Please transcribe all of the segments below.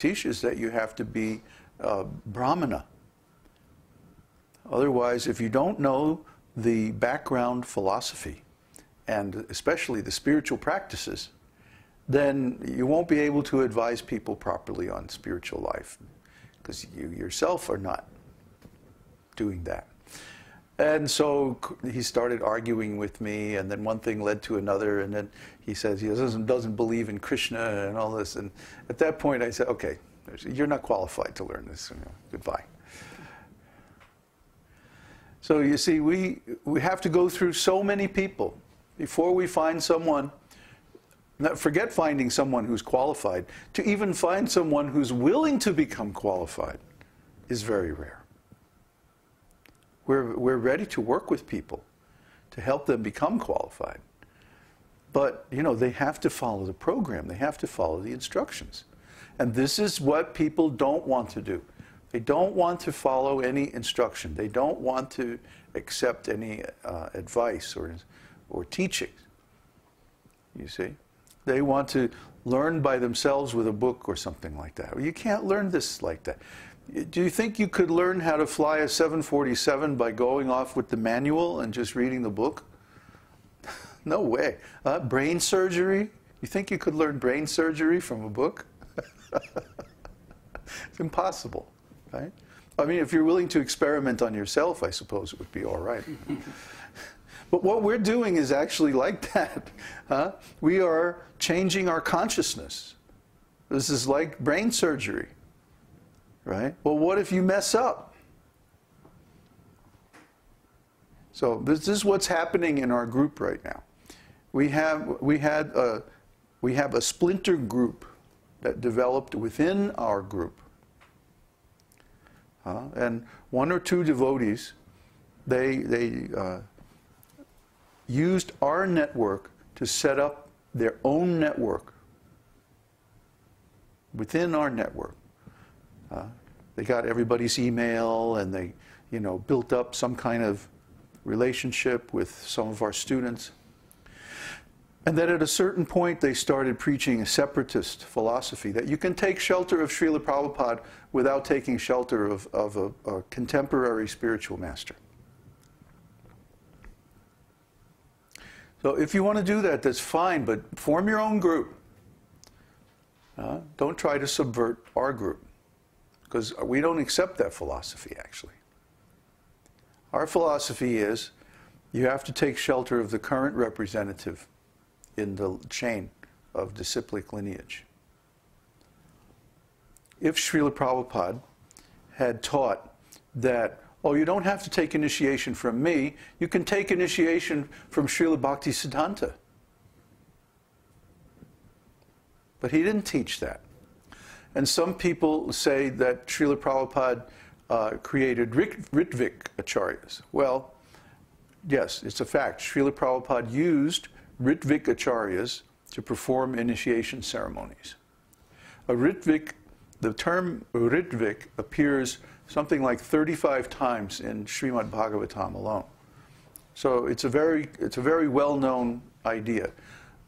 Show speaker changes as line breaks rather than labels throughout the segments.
teaches that you have to be Brahmana. Otherwise, if you don't know the background philosophy, and especially the spiritual practices, then you won't be able to advise people properly on spiritual life, because you yourself are not doing that. And so he started arguing with me, and then one thing led to another, and then he says he doesn't believe in Kṛṣṇa and all this. And at that point I said, okay, you're not qualified to learn this. Goodbye. So you see, we have to go through so many people before we find someone. Forget finding someone who's qualified. To even find someone who's willing to become qualified is very rare. We're ready to work with people to help them become qualified. But, you know, they have to follow the program. They have to follow the instructions. And this is what people don't want to do. They don't want to follow any instruction. They don't want to accept any advice or teaching. You see? They want to learn by themselves with a book or something like that. You can't learn this like that. Do you think you could learn how to fly a 747 by going off with the manual and just reading the book? No way. Brain surgery? You think you could learn brain surgery from a book? It's impossible, right? I mean, if you're willing to experiment on yourself, I suppose it would be all right. But what we're doing is actually like that. We are changing our consciousness. This is like brain surgery, right? Well, what if you mess up? So this is what's happening in our group right now. We have a splinter group that developed within our group, and one or two devotees, they used our network to set up their own network within our network. They got everybody's email, and they, you know, built up some kind of relationship with some of our students. And then at a certain point, they started preaching a separatist philosophy, that you can take shelter of Srila Prabhupada without taking shelter of a contemporary spiritual master. So if you want to do that, that's fine, but form your own group. Don't try to subvert our group, because we don't accept that philosophy, actually. Our philosophy is you have to take shelter of the current representative in the chain of disciplic lineage. If Srila Prabhupada had taught that, oh, you don't have to take initiation from me, you can take initiation from Srila Bhaktisiddhanta. But he didn't teach that. And some people say that Srila Prabhupada created Ritvik acharyas. Well, yes, it's a fact. Srila Prabhupada used Ritvik acharyas to perform initiation ceremonies. The term Ritvik appears something like 35 times in Śrīmad-Bhāgavatam alone. So it's a very well-known idea.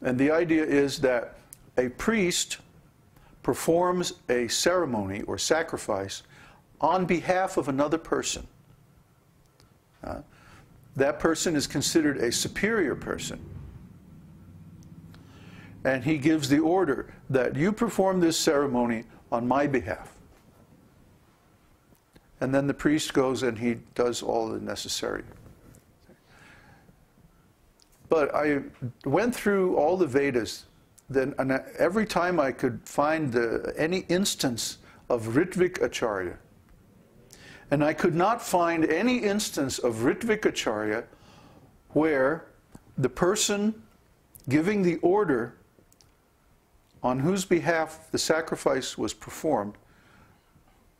And the idea is that a priest performs a ceremony or sacrifice on behalf of another person. That person is considered a superior person. And he gives the order that you perform this ceremony on my behalf. And then the priest goes and he does all the necessary. But I went through all the Vedas, and every time I could find any instance of Ritvik Acharya, and I could not find any instance of Ritvik Acharya where the person giving the order on whose behalf the sacrifice was performed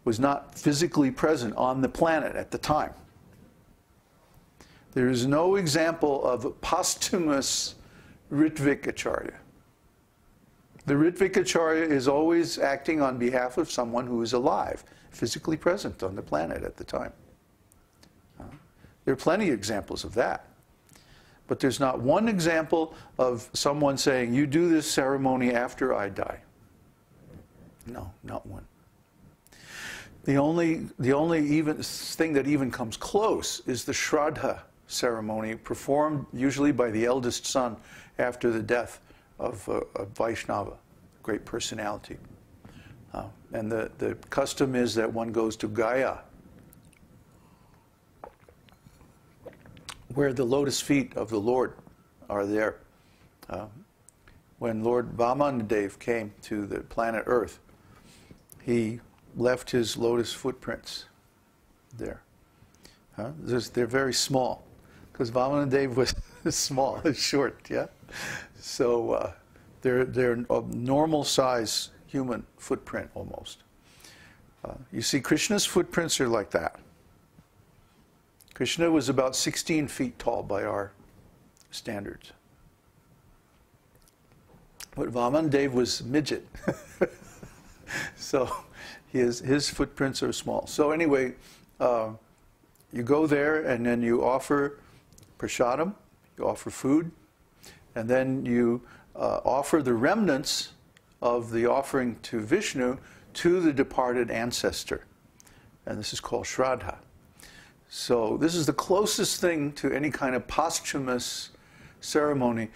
was not physically present on the planet at the time. There is no example of a posthumous Ritvik Acharya. The Ritvik Acharya is always acting on behalf of someone who is alive, physically present on the planet at the time. There are plenty of examples of that. But there's not one example of someone saying, you do this ceremony after I die. No, not one. The only even thing that even comes close is the Shraddha ceremony, performed usually by the eldest son after the death of a Vaishnava, great personality. And the custom is that one goes to Gaya, where the lotus feet of the Lord are there. When Lord Vamanadev came to the planet Earth, he left his lotus footprints there. They're very small, because Vamanadev was small, short, yeah? So they're a normal size human footprint almost. You see, Krishna's footprints are like that. Kṛṣṇa was about 16 feet tall by our standards. But Vamanadev was midget. So his footprints are small. So anyway, you go there and then you offer prasadam, you offer food, and then you offer the remnants of the offering to Vishnu to the departed ancestor. And this is called Shraddha. So this is the closest thing to any kind of posthumous ceremony.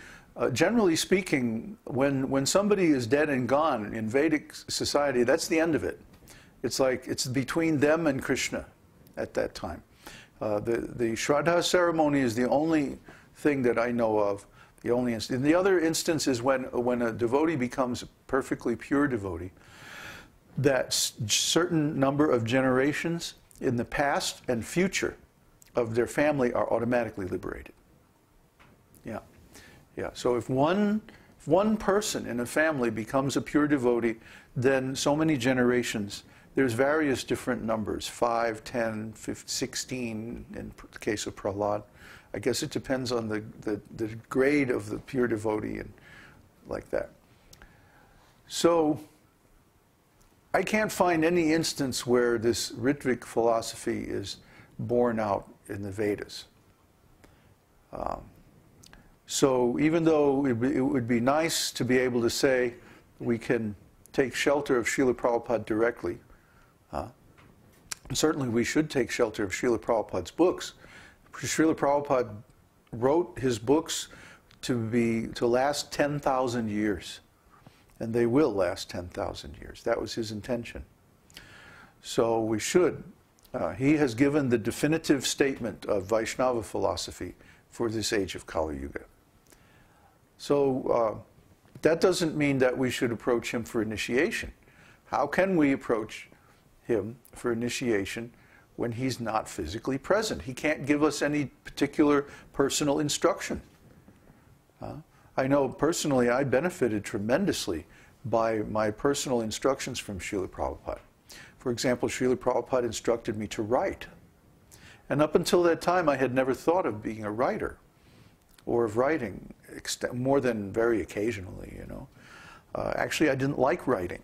Generally speaking, when somebody is dead and gone in Vedic society, that's the end of it. It's like it's between them and Krishna at that time. The Shraddha ceremony is the only thing that I know of, the only instance. And the other instance is when a devotee becomes a perfectly pure devotee, that certain number of generations in the past and future of their family are automatically liberated. Yeah. Yeah. So if one person in a family becomes a pure devotee, then so many generations, there's various different numbers, 5, 10, 15, 16 in the case of Prahlad. I guess it depends on the grade of the pure devotee and like that. So I can't find any instance where this Ritvik philosophy is borne out in the Vedas. So even though it would be nice to be able to say we can take shelter of Srila Prabhupada directly, certainly we should take shelter of Srila Prabhupada's books. Srila Prabhupada wrote his books to last 10,000 years. And they will last 10,000 years. That was his intention. So we should. He has given the definitive statement of Vaishnava philosophy for this age of Kali Yuga. So that doesn't mean that we should approach him for initiation. How can we approach him for initiation when he's not physically present? He can't give us any particular personal instruction. I know personally I benefited tremendously by my personal instructions from Srila Prabhupada. For example, Srila Prabhupada instructed me to write. And up until that time, I had never thought of being a writer or of writing, more than very occasionally, you know. Actually, I didn't like writing.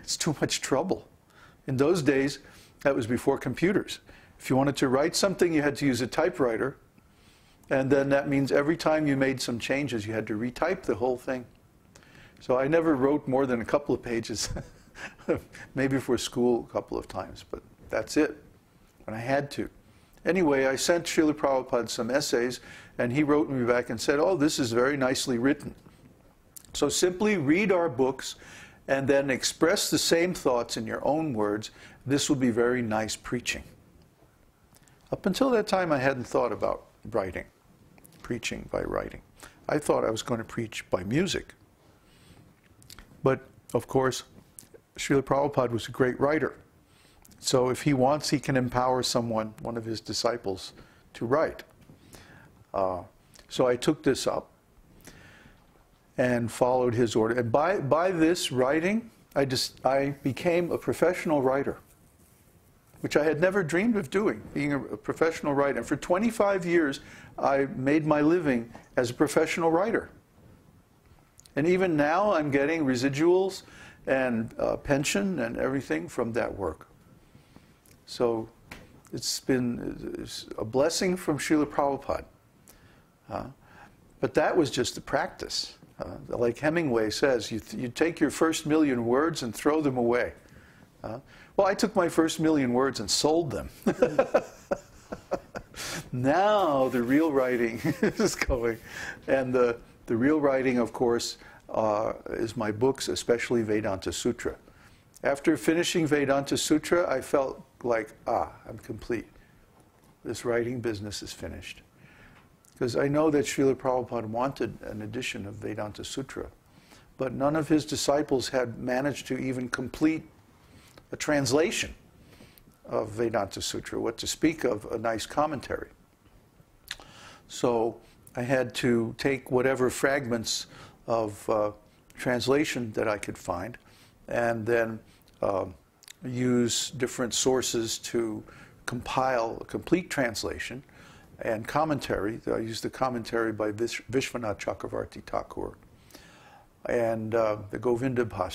It's too much trouble. In those days, that was before computers. If you wanted to write something, you had to use a typewriter. And then that means every time you made some changes, you had to retype the whole thing. So I never wrote more than a couple of pages, maybe for school a couple of times, but that's it, when I had to. Anyway, I sent Srila Prabhupada some essays, and he wrote me back and said, oh, this is very nicely written. So simply read our books and then express the same thoughts in your own words. This will be very nice preaching. Up until that time, I hadn't thought about writing, preaching by writing. I thought I was going to preach by music. But, of course, Srila Prabhupada was a great writer. So if he wants, he can empower someone, one of his disciples, to write. So I took this up and followed his order. And by this writing, I became a professional writer, which I had never dreamed of doing, being a professional writer. And for 25 years, I made my living as a professional writer. And even now, I'm getting residuals and pension and everything from that work. So it's been a blessing from Srila Prabhupada. But that was just the practice. Like Hemingway says, you take your first million words and throw them away. Well, I took my first million words and sold them. Now the real writing is going. And the real writing, of course, is my books, especially Vedanta Sutra. After finishing Vedanta Sutra, I felt like, I'm complete. This writing business is finished. Because I know that Srila Prabhupada wanted an edition of Vedanta Sutra, but none of his disciples had managed to even complete a translation of Vedanta Sutra, what to speak of a nice commentary. So I had to take whatever fragments of translation that I could find, and then use different sources to compile a complete translation and commentary. I used the commentary by Vishwanath Chakravarti Thakur and the Govinda Bhashya.